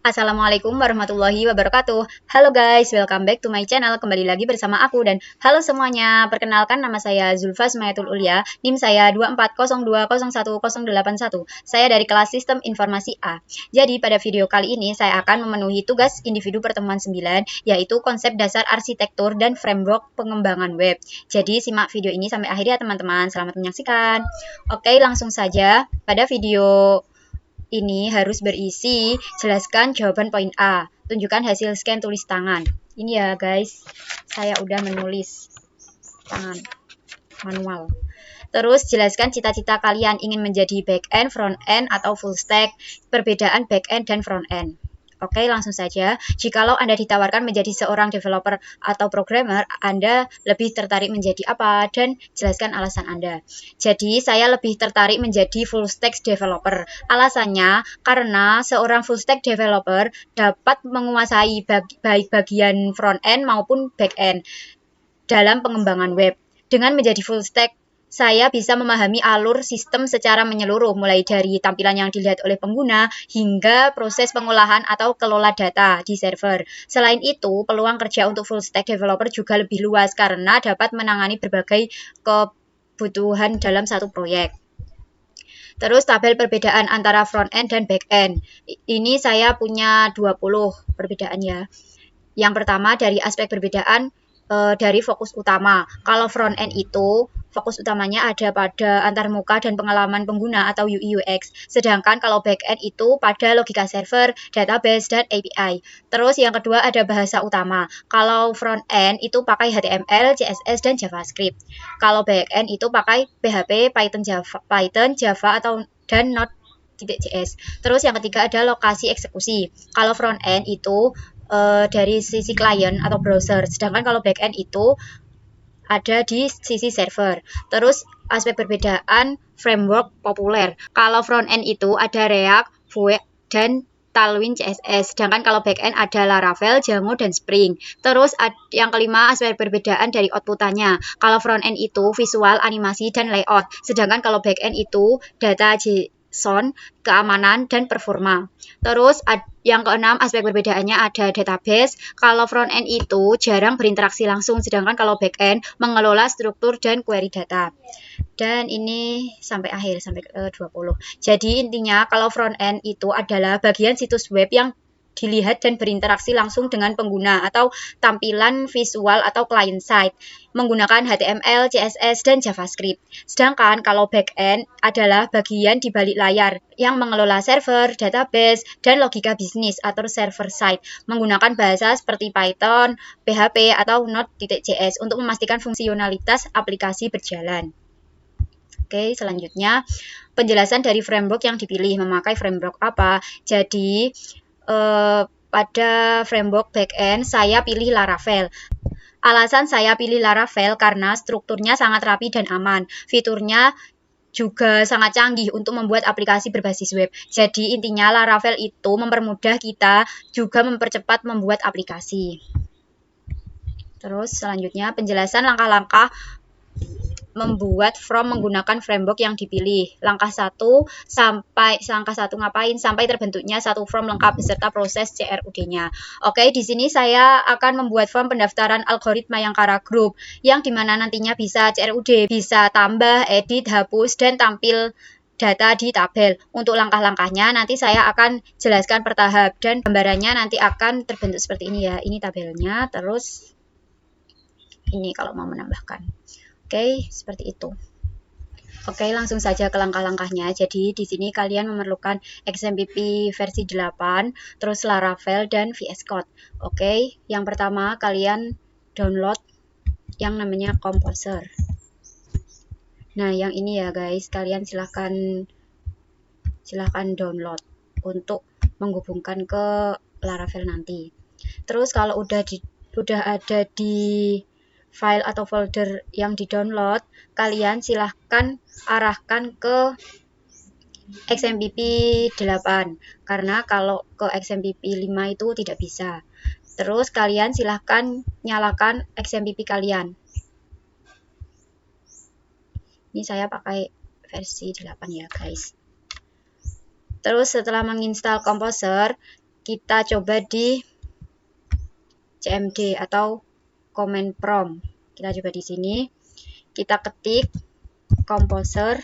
Assalamualaikum warahmatullahi wabarakatuh. Halo guys, welcome back to my channel. Kembali lagi bersama aku dan halo semuanya. Perkenalkan nama saya Zulfa Sumayatul Ulia, NIM saya 2402011081. Saya dari kelas Sistem Informasi A. Jadi pada video kali ini saya akan memenuhi tugas individu pertemuan 9, yaitu konsep dasar arsitektur dan framework pengembangan web. Jadi simak video ini sampai akhir ya teman-teman. Selamat menyaksikan. Oke, langsung saja pada video ini harus berisi jelaskan jawaban poin A. Tunjukkan hasil scan tulis tangan. Ini ya guys, saya udah menulis tangan manual. Terus jelaskan cita-cita kalian ingin menjadi back end, front end, atau full stack. Perbedaan back end dan front end. Oke, langsung saja. Jikalau Anda ditawarkan menjadi seorang developer atau programmer, Anda lebih tertarik menjadi apa? Dan jelaskan alasan Anda. Jadi, saya lebih tertarik menjadi full stack developer. Alasannya, karena seorang full stack developer dapat menguasai baik bagian front end maupun back end dalam pengembangan web. Dengan menjadi full stack, saya bisa memahami alur sistem secara menyeluruh, mulai dari tampilan yang dilihat oleh pengguna hingga proses pengolahan atau kelola data di server. Selain itu, peluang kerja untuk full stack developer juga lebih luas karena dapat menangani berbagai kebutuhan dalam satu proyek. Terus tabel perbedaan antara front end dan back end. Ini saya punya 20 perbedaan ya. Yang pertama dari aspek perbedaan dari fokus utama. Kalau front end itu fokus utamanya ada pada antarmuka dan pengalaman pengguna atau UI UX. Sedangkan kalau back end itu pada logika server, database, dan API. Terus yang kedua ada bahasa utama. Kalau front end itu pakai HTML, CSS, dan JavaScript. Kalau back end itu pakai PHP, Python, Java atau dan Node.js. Terus yang ketiga ada lokasi eksekusi. Kalau front end itu dari sisi klien atau browser, sedangkan kalau backend itu ada di sisi server. Terus aspek perbedaan framework populer. Kalau front end itu ada React, Vue, dan Tailwind CSS. Sedangkan kalau backend ada Laravel, Django, dan Spring. Terus yang kelima aspek perbedaan dari outputannya. Kalau front end itu visual, animasi, dan layout. Sedangkan kalau backend itu data JSON, keamanan, dan performa. Terus yang keenam aspek perbedaannya ada database. Kalau front end itu jarang berinteraksi langsung, sedangkan kalau back end mengelola struktur dan query data. Dan ini sampai akhir, sampai ke 20. Jadi intinya kalau front end itu adalah bagian situs web yang dilihat dan berinteraksi langsung dengan pengguna atau tampilan visual atau client side menggunakan HTML, CSS, dan JavaScript. Sedangkan kalau backend adalah bagian di balik layar yang mengelola server, database, dan logika bisnis atau server side menggunakan bahasa seperti Python, PHP, atau Node.js untuk memastikan fungsionalitas aplikasi berjalan. Oke, selanjutnya penjelasan dari framework yang dipilih. Memakai framework apa? Jadi pada framework backend saya pilih Laravel. Alasan saya pilih Laravel karena strukturnya sangat rapi dan aman. Fiturnya juga sangat canggih untuk membuat aplikasi berbasis web. Jadi intinya Laravel itu mempermudah kita juga mempercepat membuat aplikasi. Terus selanjutnya penjelasan langkah-langkah membuat from menggunakan framework yang dipilih. Langkah 1 ngapain? Sampai terbentuknya satu from lengkap beserta proses CRUD-nya. Oke, di sini saya akan membuat form pendaftaran algoritma Yangkara Group yang dimana nantinya bisa CRUD, bisa tambah, edit, hapus, dan tampil data di tabel. Untuk langkah-langkahnya nanti saya akan jelaskan per tahap dan gambarannya nanti akan terbentuk seperti ini ya. Ini tabelnya, terus ini kalau mau menambahkan. Oke, seperti itu. Oke, langsung saja ke langkah-langkahnya. Jadi, di sini kalian memerlukan XMPP versi 8, terus Laravel, dan VS Code. Oke, yang pertama kalian download yang namanya Composer. Nah, yang ini ya guys, kalian silahkan download untuk menghubungkan ke Laravel nanti. Terus kalau udah ada di file atau folder yang di-download, kalian silahkan arahkan ke XMPP 8 karena kalau ke XMPP 5 itu tidak bisa. Terus kalian silahkan nyalakan XMPP kalian. Ini saya pakai versi 8 ya guys. Terus setelah menginstal Composer, kita coba di CMD atau command prompt. Kita coba di sini, kita ketik composer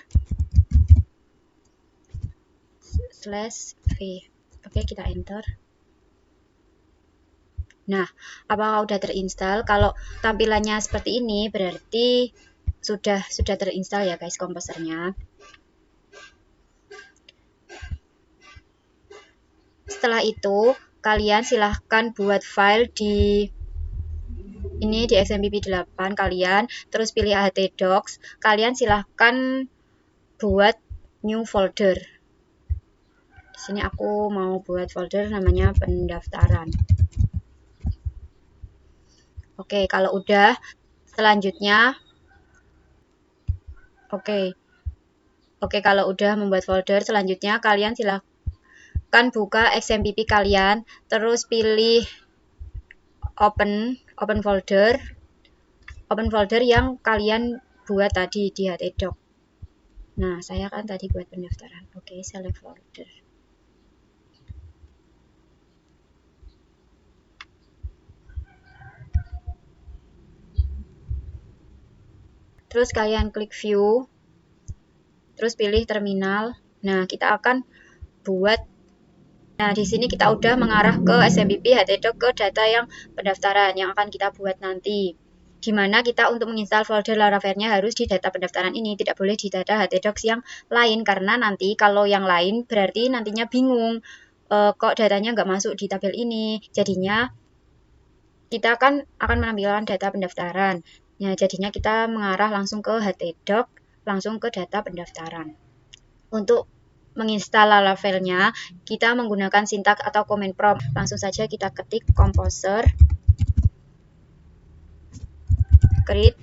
/v. Oke, kita enter. Nah, apakah udah terinstall? Kalau tampilannya seperti ini berarti sudah terinstall ya guys komposernya. Setelah itu, kalian silahkan buat file di XMPP 8 kalian, terus pilih htdocs, kalian silahkan buat new folder. Di sini aku mau buat folder namanya pendaftaran. Oke, kalau udah, selanjutnya Oke, kalau udah membuat folder, selanjutnya kalian silahkan buka XMPP kalian, terus pilih open folder yang kalian buat tadi di htdoc. Nah, saya kan tadi buat pendaftaran. Oke, select folder. Terus kalian klik view, terus pilih terminal. Nah, kita akan buat. Nah, di sini kita udah mengarah ke XMPP htdoc ke data yang pendaftaran yang akan kita buat nanti. Dimana kita untuk menginstal folder Laravelnya harus di data pendaftaran ini, tidak boleh di data htdocs yang lain, karena nanti kalau yang lain berarti nantinya bingung kok datanya nggak masuk di tabel ini. Jadinya kita akan menampilkan data pendaftaran. Nah, jadinya kita mengarah langsung ke htdoc, langsung ke data pendaftaran. Untuk menginstal Laravelnya, kita menggunakan sintak atau command prompt. Langsung saja kita ketik composer create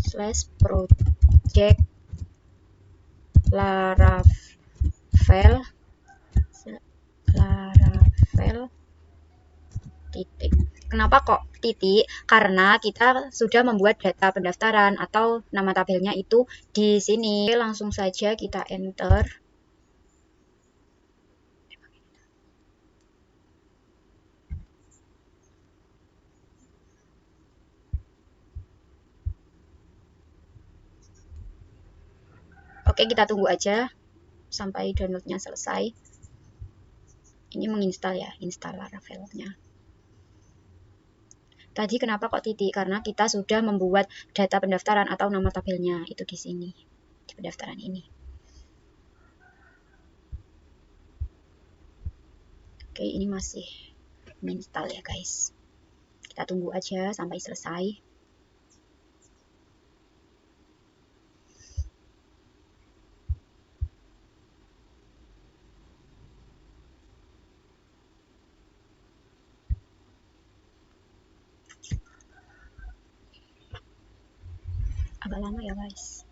/project Laravel titik. Kenapa kok titik? Karena kita sudah membuat data pendaftaran atau nama tabelnya itu di sini. Langsung saja kita enter. Oke, kita tunggu aja sampai downloadnya selesai. Ini menginstal ya, install Laravelnya. Tadi kenapa kok titik? Karena kita sudah membuat data pendaftaran atau nama tabelnya itu di sini, di pendaftaran ini. Oke, ini masih menginstal ya guys. Kita tunggu aja sampai selesai. Agak lama ya guys.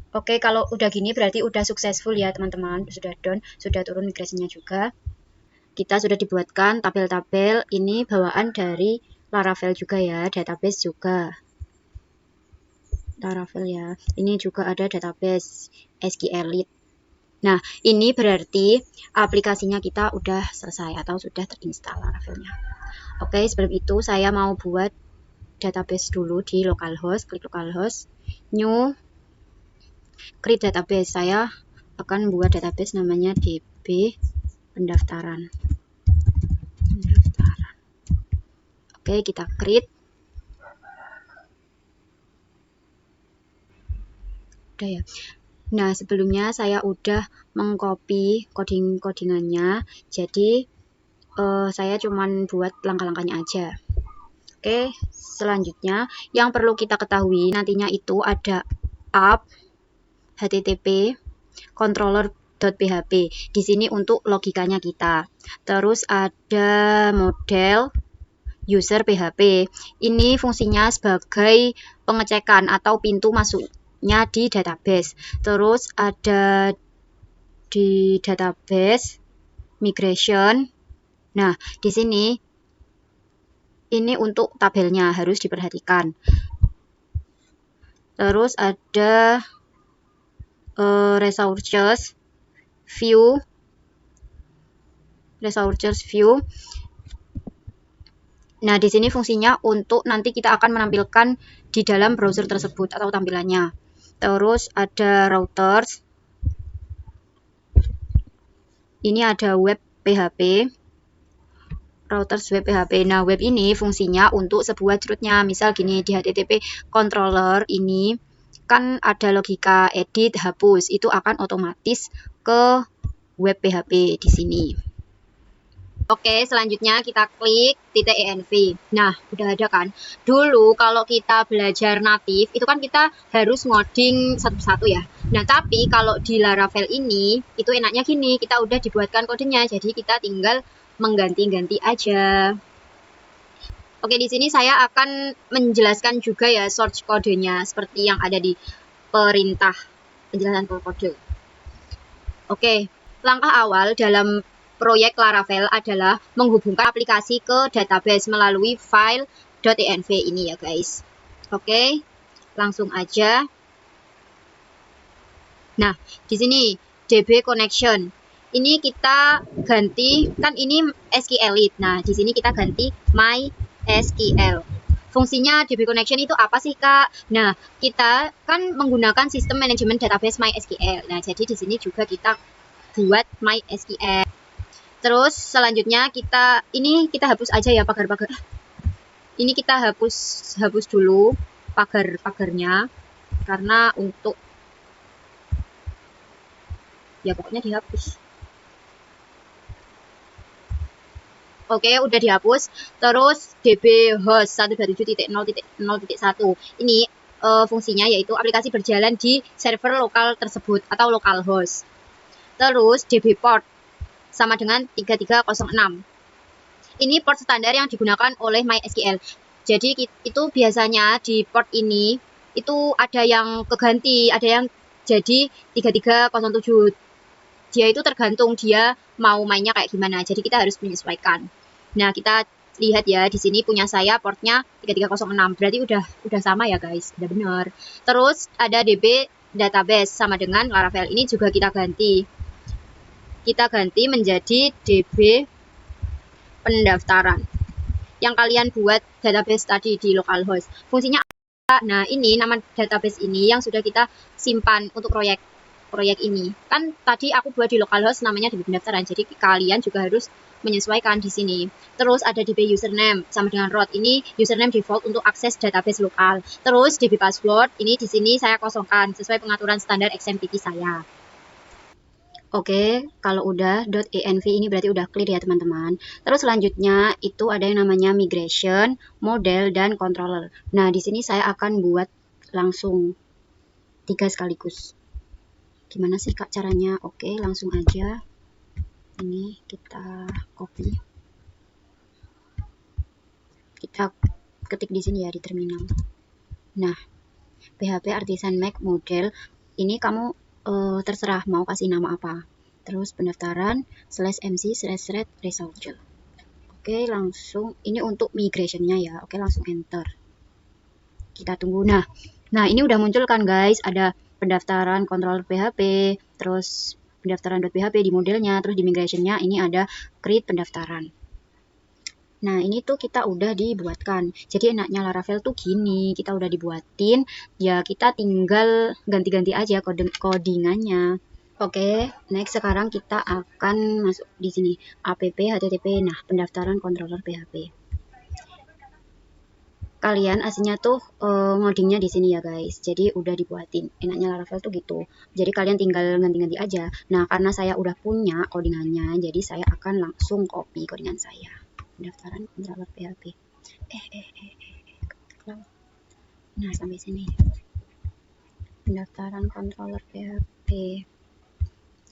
Oke, kalau udah gini berarti udah successful ya teman-teman, sudah done, sudah turun migrasinya juga. Kita sudah dibuatkan tabel-tabel, ini bawaan dari Laravel juga ya, database juga. Laravel ya, ini juga ada database SQLite. Nah, ini berarti aplikasinya kita udah selesai atau sudah terinstall Laravelnya. Oke, sebelum itu saya mau buat database dulu di localhost, klik localhost, new, create database. Saya akan buat database namanya db pendaftaran. Oke, kita create. Udah ya. Nah, sebelumnya saya udah mengcopy codingannya. Jadi saya cuman buat langkah-langkahnya aja. Oke, selanjutnya yang perlu kita ketahui nantinya itu ada app http controller.php. Di sini untuk logikanya kita. Terus ada model user PHP. Ini fungsinya sebagai pengecekan atau pintu masuknya di database. Terus ada di database migration. Nah, di sini ini untuk tabelnya harus diperhatikan. Terus ada resources view. Nah, di sini fungsinya untuk nanti kita akan menampilkan di dalam browser tersebut atau tampilannya. Terus ada routers. Ini ada web PHP. Routers web PHP. Nah, web ini fungsinya untuk sebuah root-nya. Misal gini, di HTTP controller ini kan ada logika edit, hapus. Itu akan otomatis ke web PHP di sini. Oke, selanjutnya kita klik .env. Nah, udah ada kan? Dulu kalau kita belajar natif, itu kan kita harus ngoding satu-satu ya. Nah, tapi kalau di Laravel ini, itu enaknya gini, kita udah dibuatkan kodenya, jadi kita tinggal mengganti-ganti aja. Oke, di sini saya akan menjelaskan juga ya source kodenya, seperti yang ada di perintah penjelasan kode. Oke, langkah awal dalam proyek Laravel adalah menghubungkan aplikasi ke database melalui file .env ini ya guys. Oke, langsung aja. Nah, di sini DB connection. Ini kita ganti, kan ini SQLite. Nah, di sini kita ganti MySQL. Fungsinya DB connection itu apa sih, Kak? Nah, kita kan menggunakan sistem manajemen database MySQL. Nah, jadi di sini juga kita buat MySQL. Terus selanjutnya kita hapus aja ya pagar-pagar. Ini kita hapus dulu pagar-pagarnya karena untuk ya pokoknya dihapus. Oke, udah dihapus. Terus db host 127.0.0.1 ini fungsinya yaitu aplikasi berjalan di server lokal tersebut atau localhost. Terus db port sama dengan 3306. Ini port standar yang digunakan oleh MySQL. Jadi itu biasanya di port ini itu ada yang keganti, ada yang jadi 3307. Dia itu tergantung dia mau mainnya kayak gimana. Jadi kita harus menyesuaikan. Nah, kita lihat ya di sini punya saya portnya 3306. Berarti udah sama ya guys, udah benar. Terus ada DB database sama dengan Laravel. Ini juga kita ganti. Kita ganti menjadi DB pendaftaran yang kalian buat database tadi di localhost. Fungsinya apa? Nah, ini nama database ini yang sudah kita simpan untuk proyek ini. Kan tadi aku buat di localhost namanya DB pendaftaran. Jadi kalian juga harus menyesuaikan di sini. Terus ada DB username sama dengan root. Ini username default untuk akses database lokal. Terus DB password ini di sini saya kosongkan sesuai pengaturan standar XMPP saya. Oke, kalau udah .env ini berarti udah clear ya teman-teman. Terus selanjutnya itu ada yang namanya migration, model, dan controller. Nah, di sini saya akan buat langsung 3 sekaligus. Gimana sih Kak caranya? Oke, langsung aja. Ini kita copy. Kita ketik di sini ya di terminal. Nah, PHP Artisan Make model ini kamu terserah mau kasih nama apa. Terus pendaftaran /mc/thread resolve. Oke, langsung ini untuk migrationnya ya. Oke, langsung enter. Kita tunggu. Nah ini udah muncul kan guys, ada pendaftaran controller PHP, terus pendaftaran .php di modelnya, terus di migrationnya ini ada create pendaftaran. Nah, ini tuh kita udah dibuatkan. Jadi enaknya Laravel tuh gini, kita udah dibuatin, ya kita tinggal ganti-ganti aja codingannya. Oke, next sekarang kita akan masuk di sini app http. Nah, pendaftaran controller PHP. kalian aslinya tuh ngodingnya di sini ya guys. Jadi udah dibuatin. Enaknya Laravel tuh gitu. Jadi kalian tinggal ganti-ganti aja. Nah, karena saya udah punya codingannya, jadi saya akan langsung copy codingan saya. Pendaftaran controller PHP. Nah, sampai sini. Pendaftaran controller PHP.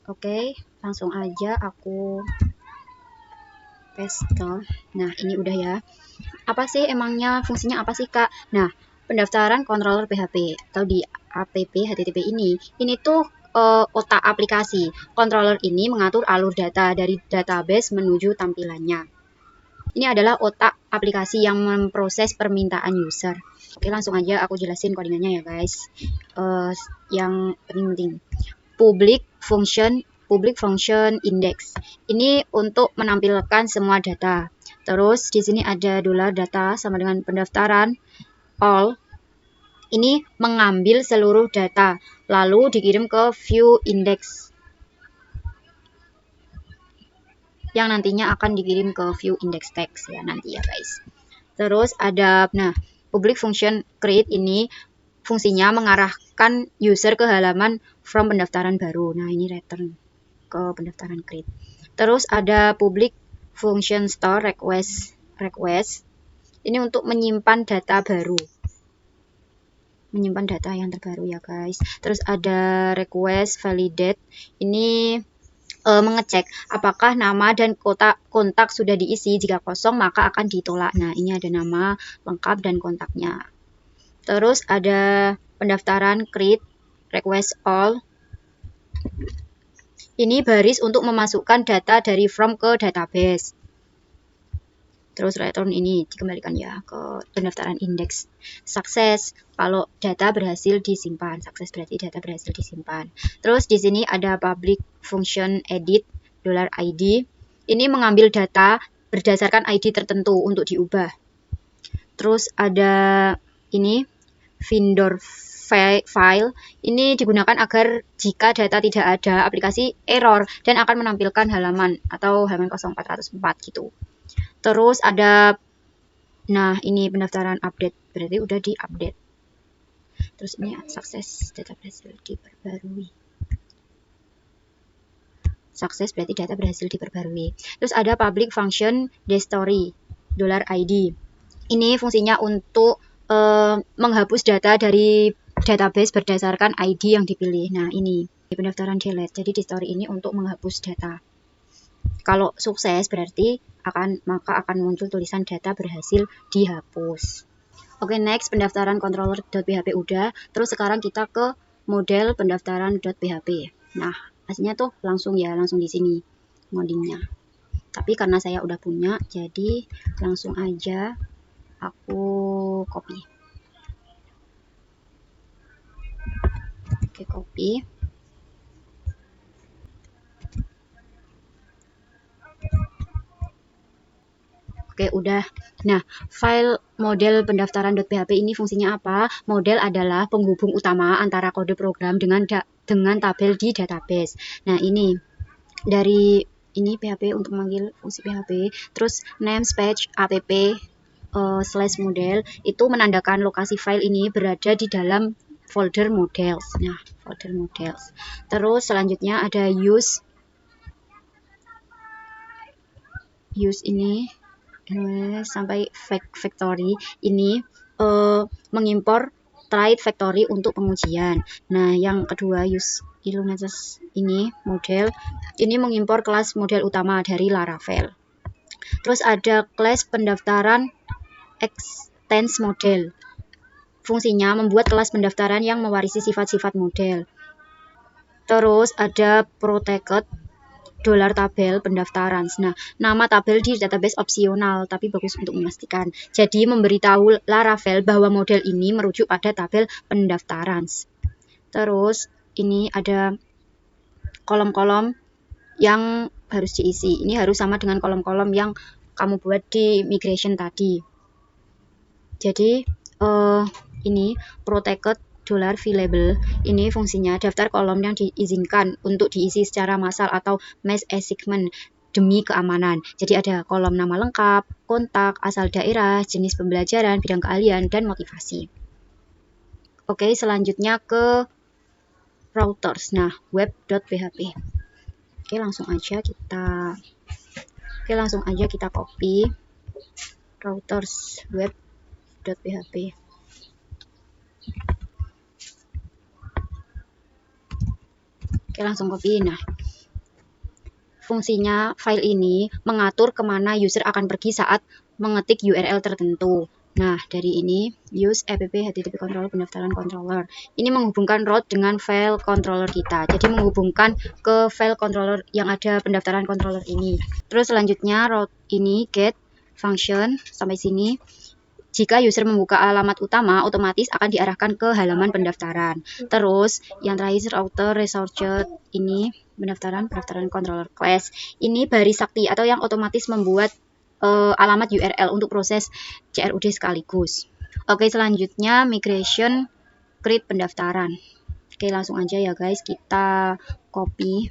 Oke, langsung aja aku paste. Nah, ini udah ya. Apa sih emangnya fungsinya apa sih Kak? Nah, pendaftaran controller PHP atau di app HTTP ini tuh otak aplikasi. Controller ini mengatur alur data dari database menuju tampilannya. Ini adalah otak aplikasi yang memproses permintaan user. Oke, langsung aja aku jelasin codingannya ya guys. Yang penting public function index. Ini untuk menampilkan semua data. Terus di sini ada $data sama dengan pendaftaran all. Ini mengambil seluruh data lalu dikirim ke view index yang nantinya akan dikirim ke view index text ya nanti ya guys. Terus ada public function create ini fungsinya mengarahkan user ke halaman from pendaftaran baru. Nah, ini return ke pendaftaran create. Terus ada public function store request. Ini untuk menyimpan data baru. Menyimpan data yang terbaru ya guys. Terus ada request validate. Ini mengecek apakah nama dan kontak sudah diisi. Jika kosong maka akan ditolak. Nah, ini ada nama lengkap dan kontaknya. Terus ada pendaftaran create request all. Ini baris untuk memasukkan data dari from ke database. Terus return ini dikembalikan ya ke pendaftaran indeks. Sukses kalau data berhasil disimpan. Sukses berarti data berhasil disimpan. Terus di sini ada public function edit $id. Ini mengambil data berdasarkan ID tertentu untuk diubah. Terus ada ini vendor file. Ini digunakan agar jika data tidak ada, aplikasi error dan akan menampilkan halaman atau halaman 0404 gitu. Terus ada, nah ini pendaftaran update, berarti udah di-update. Terus ini sukses, data berhasil diperbarui. Sukses berarti data berhasil diperbarui. Terus ada public function dstory $id. Ini fungsinya untuk menghapus data dari database berdasarkan ID yang dipilih. Nah, ini pendaftaran delete. Jadi di story ini untuk menghapus data. Kalau sukses berarti maka akan muncul tulisan data berhasil dihapus. Oke, next pendaftaran controller.php udah. Terus sekarang kita ke model pendaftaran.php. Nah, aslinya tuh langsung di sini ngodingnya. Tapi karena saya udah punya, jadi langsung aja aku copy. Oke, copy. Oke, udah. Nah, file model pendaftaran.php ini fungsinya apa? Model adalah penghubung utama antara kode program dengan tabel di database. Nah, ini dari ini PHP untuk memanggil fungsi PHP. Terus namespace app /model itu menandakan lokasi file ini berada di dalam folder models. Nah, folder models. Terus selanjutnya ada use ini sampai factory ini mengimpor Trade Factory untuk pengujian. Nah, yang kedua use Illuminatus ini model ini mengimpor kelas model utama dari Laravel. Terus ada kelas pendaftaran extends model. Fungsinya membuat kelas pendaftaran yang mewarisi sifat-sifat model. Terus ada protected $tabel pendaftaran. Nah, nama tabel di database opsional, tapi bagus untuk memastikan. Jadi, memberitahu Laravel bahwa model ini merujuk pada tabel pendaftaran. Terus, ini ada kolom-kolom yang harus diisi. Ini harus sama dengan kolom-kolom yang kamu buat di migration tadi. Jadi, ini protected $VLabel ini fungsinya daftar kolom yang diizinkan untuk diisi secara massal atau mass assignment demi keamanan. Jadi ada kolom nama lengkap, kontak, asal daerah, jenis pembelajaran, bidang keahlian, dan motivasi. Oke, selanjutnya ke routers. Nah, web.php. Oke, langsung aja kita copy routers web.php. Oke, langsung copy. Nah, fungsinya file ini mengatur kemana user akan pergi saat mengetik URL tertentu. Nah, dari ini use app http controller pendaftaran controller. Ini menghubungkan route dengan file controller kita. Jadi menghubungkan ke file controller yang ada pendaftaran controller ini. Terus selanjutnya route ini get function sampai sini. Jika user membuka alamat utama, otomatis akan diarahkan ke halaman pendaftaran. Terus, yang terakhir router resource ini pendaftaran controller class. Ini baris sakti atau yang otomatis membuat alamat URL untuk proses CRUD sekaligus. Oke, selanjutnya migration create pendaftaran. Oke, langsung aja ya guys, kita copy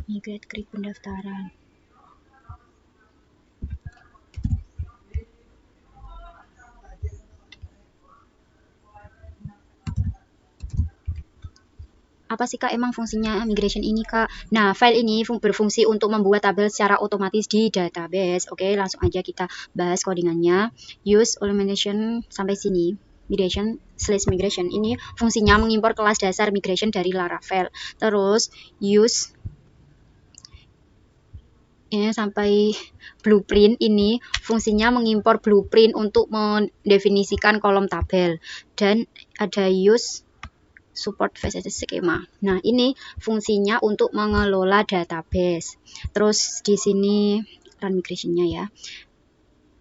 migrate create pendaftaran. Apa sih Kak emang fungsinya migration ini Kak? Nah, file ini berfungsi untuk membuat tabel secara otomatis di database. Oke, langsung aja kita bahas codingannya. Use elimination sampai sini. Migration ini fungsinya mengimpor kelas dasar migration dari Laravel. Terus use ini sampai blueprint ini fungsinya mengimpor blueprint untuk mendefinisikan kolom tabel. Dan ada use support VSS schema. Nah, ini fungsinya untuk mengelola database. Terus di sini run migration-nya ya.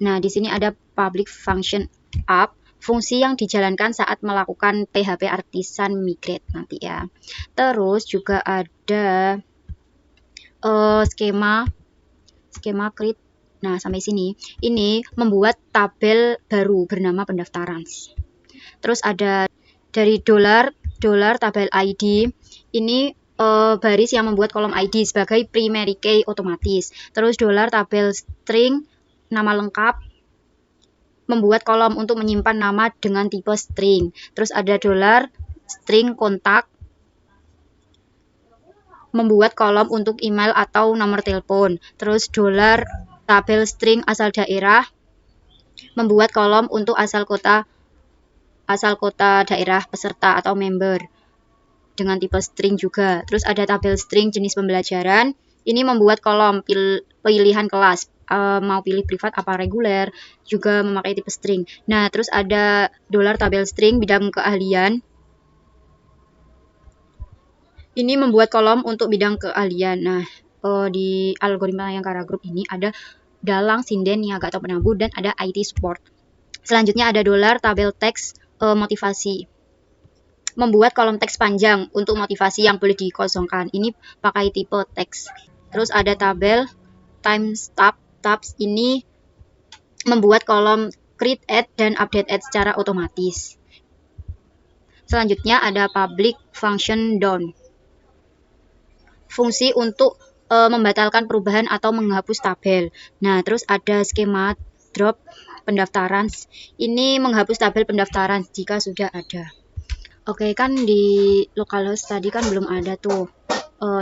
Nah, di sini ada public function app, fungsi yang dijalankan saat melakukan PHP Artisan migrate nanti ya. Terus juga ada skema create. Nah, sampai sini. Ini membuat tabel baru bernama pendaftaran. Terus ada dari $, tabel ID, ini baris yang membuat kolom ID sebagai primary key otomatis. Terus $, tabel string, nama lengkap, membuat kolom untuk menyimpan nama dengan tipe string. Terus ada $, string kontak, membuat kolom untuk email atau nomor telepon. Terus $, tabel string asal daerah, membuat kolom untuk asal kota daerah peserta atau member dengan tipe string juga. Terus ada tabel string jenis pembelajaran, ini membuat kolom pilihan kelas, mau pilih privat apa reguler, juga memakai tipe string. Nah, terus ada $, tabel string bidang keahlian, ini membuat kolom untuk bidang keahlian. Nah, di algoritma yang Kara Group ini ada dalang, sinden, niaga atau penabuh, dan ada IT support. Selanjutnya ada $, tabel teks motivasi, membuat kolom teks panjang untuk motivasi yang boleh dikosongkan. Ini pakai tipe teks. Terus ada tabel tabs, ini membuat kolom create add dan update add secara otomatis. Selanjutnya ada public function down, fungsi untuk membatalkan perubahan atau menghapus tabel. Nah, terus ada skema drop pendaftaran, ini menghapus tabel pendaftaran jika sudah ada. Oke, kan di localhost tadi kan belum ada tuh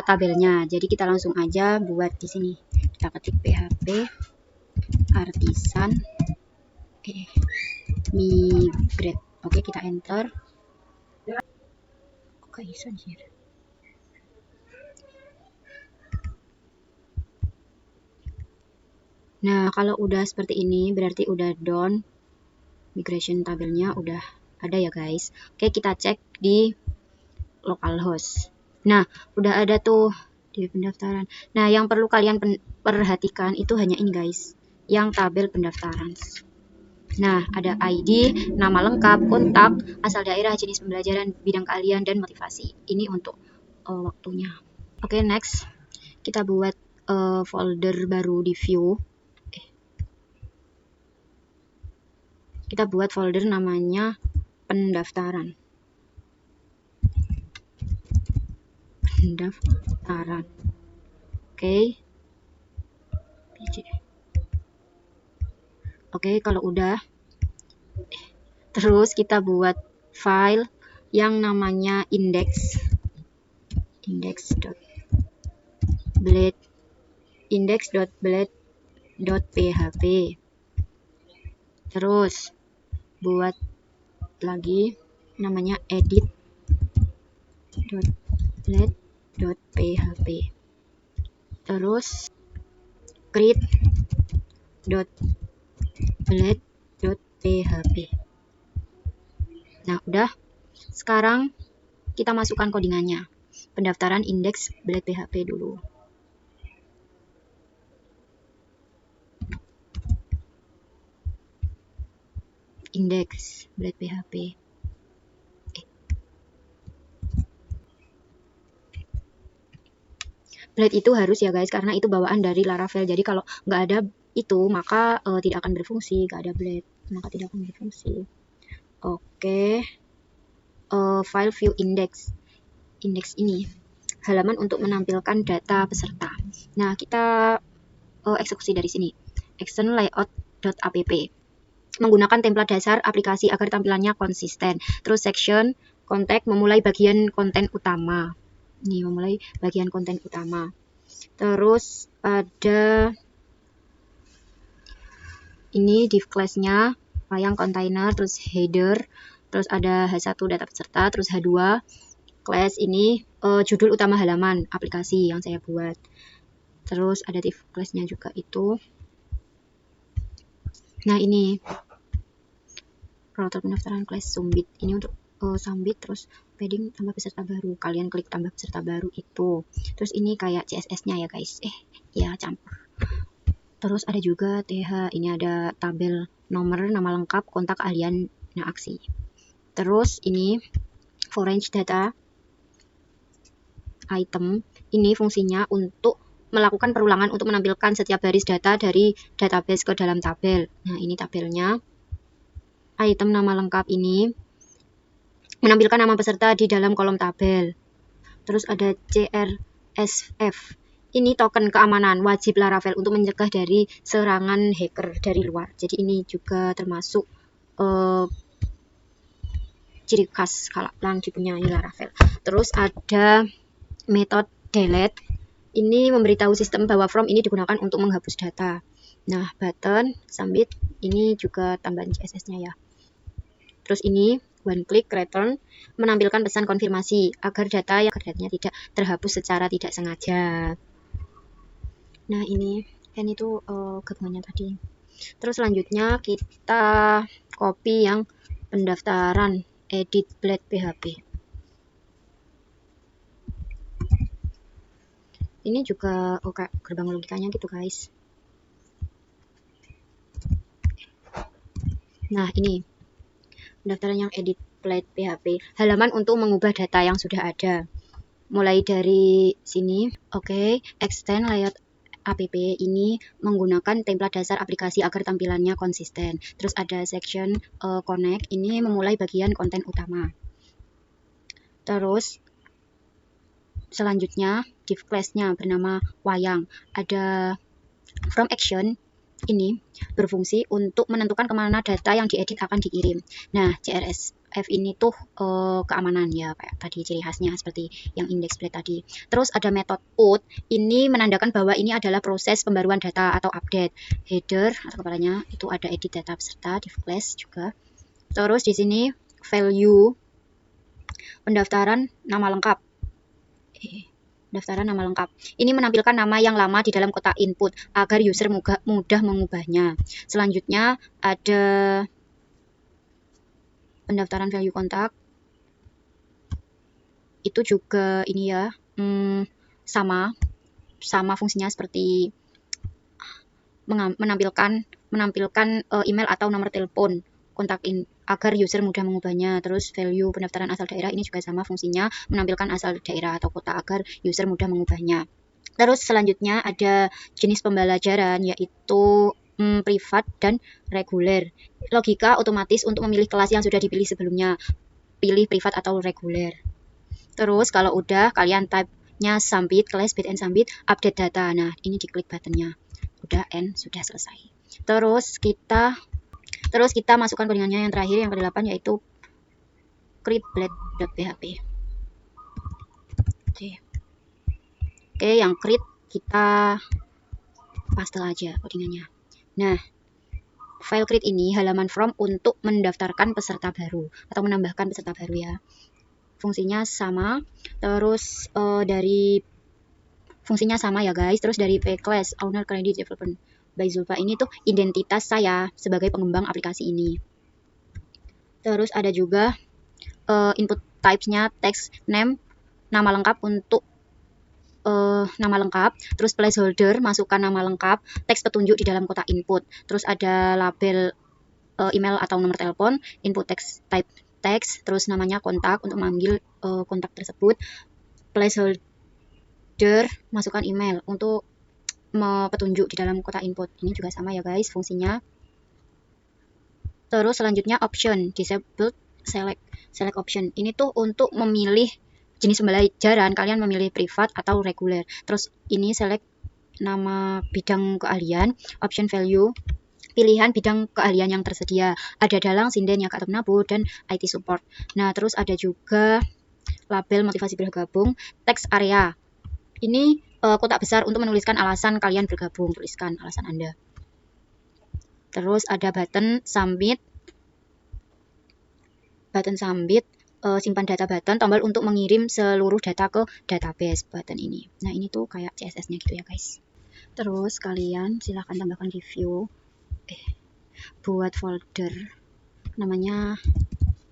tabelnya. Jadi kita langsung aja buat di sini. Kita ketik PHP Artisan migrate. Oke, kita enter. Oke, anjir. Nah, kalau udah seperti ini berarti udah done. Migration tabelnya udah ada ya guys. Oke, kita cek di localhost. Nah, udah ada tuh di pendaftaran. Nah, yang perlu kalian perhatikan itu hanya ini guys, yang tabel pendaftaran. Nah, ada ID, nama lengkap, kontak, asal daerah, jenis pembelajaran, bidang keahlian, dan motivasi. Ini untuk waktunya. Oke, next. Kita buat folder baru di view. Kita buat folder namanya pendaftaran. Oke. Oke, kalau udah, terus kita buat file yang namanya index.blade.php. Terus buat lagi namanya edit.blade.php. Terus create.blade.php. Nah, udah. Sekarang kita masukkan codingannya. Pendaftaran indeks Blade PHP dulu. Indeks Blade PHP. Blade itu harus ya guys, karena itu bawaan dari Laravel. Jadi kalau nggak ada itu, maka tidak akan berfungsi. Nggak ada Blade, maka tidak akan berfungsi. Oke. File view index. Index ini halaman untuk menampilkan data peserta. Nah, kita eksekusi dari sini. Action layout.app. Menggunakan template dasar aplikasi agar tampilannya konsisten. Terus section kontak memulai bagian konten utama. Ini memulai bagian konten utama. Terus ada ini div class-nya, yang container, terus header, terus ada H1 data peserta, terus H2 class ini judul utama halaman aplikasi yang saya buat. Terus ada div class-nya juga itu. Nah, ini router pendaftaran class Sumbit. Ini untuk Sumbit, terus padding tambah peserta baru. Kalian klik tambah peserta baru itu. Terus ini kayak CSS-nya ya guys. Ya campur. Terus ada juga TH. Ini ada tabel nomor, nama lengkap, kontak keahlian, nah aksi. Terus ini for range data item. Ini fungsinya untuk melakukan perulangan untuk menampilkan setiap baris data dari database ke dalam tabel. Nah, ini tabelnya. Item nama lengkap ini menampilkan nama peserta di dalam kolom tabel. Terus ada CRSF. Ini token keamanan wajib Laravel untuk mencegah dari serangan hacker dari luar. Jadi ini juga termasuk ciri khas kalau yang dipunyai Laravel. Terus ada metode delete. Ini memberitahu sistem bahwa from ini digunakan untuk menghapus data. Nah, button submit ini juga tambahan CSS-nya ya. Terus ini one click return menampilkan pesan konfirmasi agar datanya tidak terhapus secara tidak sengaja. Nah, ini kan itu gabungannya tadi. Terus selanjutnya kita copy yang pendaftaran edit Blade PHP. Ini juga gerbang logikanya gitu guys. Nah, ini pendaftaran yang edit Blade PHP, halaman untuk mengubah data yang sudah ada. Mulai dari sini, extend layout app ini menggunakan template dasar aplikasi agar tampilannya konsisten. Terus ada section connect, ini memulai bagian konten utama. Terus selanjutnya div class-nya bernama wayang. Ada from action ini berfungsi untuk menentukan kemana data yang diedit akan dikirim. Nah, CRSF ini tuh keamanan ya, kayak tadi ciri khasnya seperti yang index Blade tadi. Terus ada metode put, ini menandakan bahwa ini adalah proses pembaruan data atau update. Header atau kepalanya itu ada edit data peserta, div class juga. Terus di sini value pendaftaran nama lengkap. Pendaftaran nama lengkap. Ini menampilkan nama yang lama di dalam kotak input agar user mudah mengubahnya. Selanjutnya ada pendaftaran value kontak. Itu juga ini ya, sama fungsinya seperti menampilkan email atau nomor telepon kontak agar user mudah mengubahnya. Terus value pendaftaran asal daerah ini juga sama fungsinya, menampilkan asal daerah atau kota agar user mudah mengubahnya. Terus selanjutnya ada jenis pembelajaran yaitu privat dan reguler. Logika otomatis untuk memilih kelas yang sudah dipilih sebelumnya, pilih privat atau reguler. Terus kalau udah kalian type-nya submit, class bit and submit, update data. Nah, ini diklik buttonnya. Udah end, sudah selesai. Terus kita masukkan codingannya yang terakhir, yang ke-8, yaitu create.blade.php. Oke, yang create kita paste aja codingannya. Nah, file create ini halaman from untuk mendaftarkan peserta baru atau menambahkan peserta baru ya. Fungsinya sama, terus fungsinya sama ya guys. Terus dari class owner credit development by Zulfa ini tuh identitas saya sebagai pengembang aplikasi ini. Terus ada juga input types-nya text name, nama lengkap untuk nama lengkap, terus placeholder, masukkan nama lengkap, teks petunjuk di dalam kotak input, terus ada label email atau nomor telepon, input text type teks, terus namanya kontak untuk memanggil kontak tersebut, placeholder, masukkan email untuk petunjuk di dalam kotak input. Ini juga sama ya guys fungsinya. Terus selanjutnya option, disabled select option. Ini tuh untuk memilih jenis pembelajaran, kalian memilih privat atau reguler. Terus ini select nama bidang keahlian, option value, pilihan bidang keahlian yang tersedia. Ada dalang, sinden, yaga atau menabu, dan IT support. Nah, terus ada juga label motivasi bergabung, text area. Ini kotak besar untuk menuliskan alasan kalian bergabung, tuliskan alasan Anda. Terus ada button submit, simpan data button, tombol untuk mengirim seluruh data ke database button ini. Nah, ini tuh kayak CSS-nya gitu ya guys. Terus kalian silahkan tambahkan di view, buat folder namanya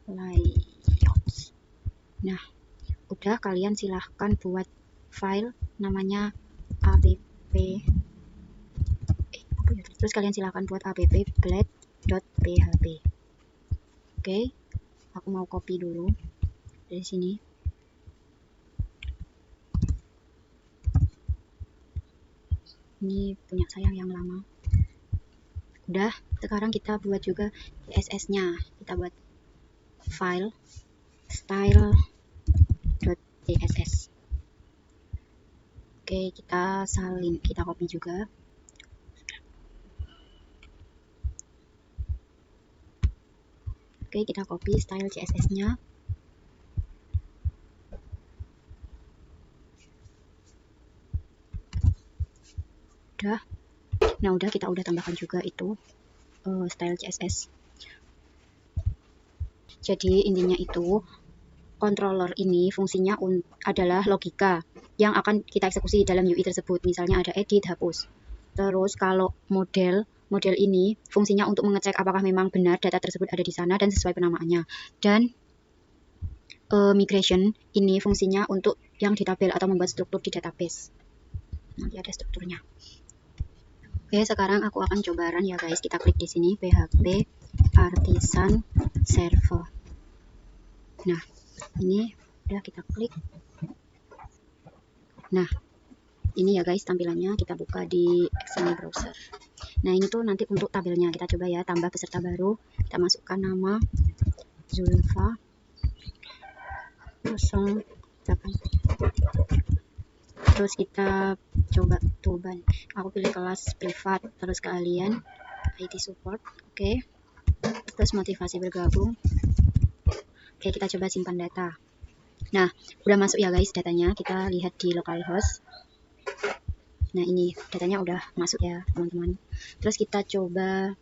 layouts. Nah, udah, kalian silahkan buat file namanya app. Terus kalian silahkan buat app.blade.php. Oke. Aku mau copy dulu dari sini. Ini punya saya yang lama. Udah, sekarang kita buat juga CSS-nya. Kita buat file style.css. Oke, kita salin, kita copy juga. Oke, kita copy style CSS-nya. Udah. Nah, kita udah tambahkan juga itu style CSS. Jadi intinya itu controller ini fungsinya adalah logika yang akan kita eksekusi di dalam UI tersebut. Misalnya ada edit, hapus. Terus kalau model ini fungsinya untuk mengecek apakah memang benar data tersebut ada di sana dan sesuai penamaannya. Dan migration ini fungsinya untuk yang di tabel atau membuat struktur di database. Nanti ada strukturnya. Oke, sekarang aku akan coba run ya guys. Kita klik di sini PHP Artisan Server. Nah, ini udah kita klik. Nah, ini ya guys tampilannya. Kita buka di Excel browser. Nah, ini tuh nanti untuk tabelnya. Kita coba ya, tambah peserta baru. Kita masukkan nama Zulfa 08. Terus kita coba tuban. Aku pilih kelas privat, terus keahlian IT support. Oke. Terus motivasi bergabung. Oke, kita coba simpan data. Nah, udah masuk ya guys datanya. Kita lihat di localhost. Nah, ini datanya udah masuk ya teman-teman. Terus kita coba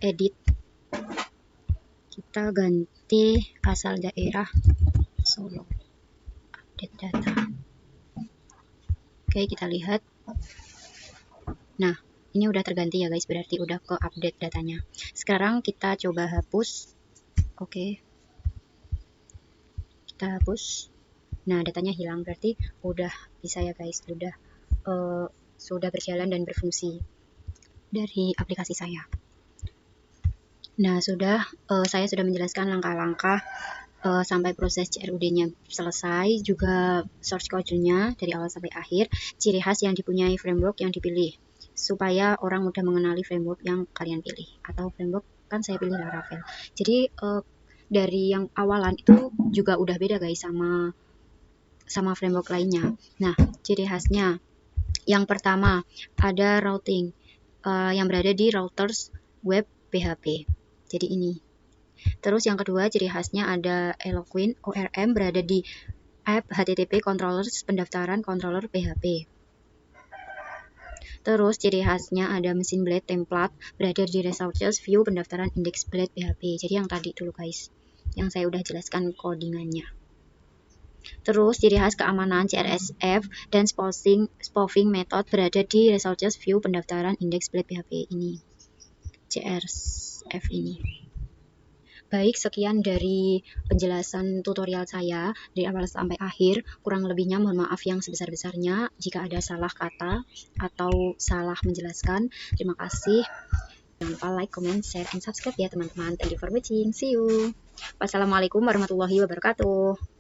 edit. Kita ganti asal daerah Solo. Update data. Oke, kita lihat. Nah, ini udah terganti ya guys, berarti udah ke update datanya. Sekarang kita coba hapus. Oke. Kita hapus. Nah, datanya hilang, berarti udah bisa ya guys, sudah berjalan dan berfungsi dari aplikasi saya. Nah, saya sudah menjelaskan langkah-langkah sampai proses CRUD-nya selesai, juga source code-nya dari awal sampai akhir, ciri khas yang dipunyai framework yang dipilih, supaya orang mudah mengenali framework yang kalian pilih. Atau framework, kan saya pilih Laravel. Jadi dari yang awalan itu juga udah beda guys sama framework lainnya. Nah, ciri khasnya yang pertama ada routing. yang berada di routers web PHP. Jadi ini. Terus yang kedua, ciri khasnya ada Eloquent ORM berada di app HTTP controllers pendaftaran controller PHP. Terus ciri khasnya ada mesin blade template berada di resources view pendaftaran index blade PHP. Jadi yang tadi dulu guys, yang saya udah jelaskan codingannya. Terus ciri khas keamanan CRSF dan spoofing method berada di resources view pendaftaran index blade PHP ini. CRSF ini. Baik, sekian dari penjelasan tutorial saya dari awal sampai akhir. Kurang lebihnya mohon maaf yang sebesar-besarnya jika ada salah kata atau salah menjelaskan. Terima kasih. Jangan lupa like, comment, share, and subscribe ya teman-teman. Thank you for watching. See you. Wassalamualaikum warahmatullahi wabarakatuh.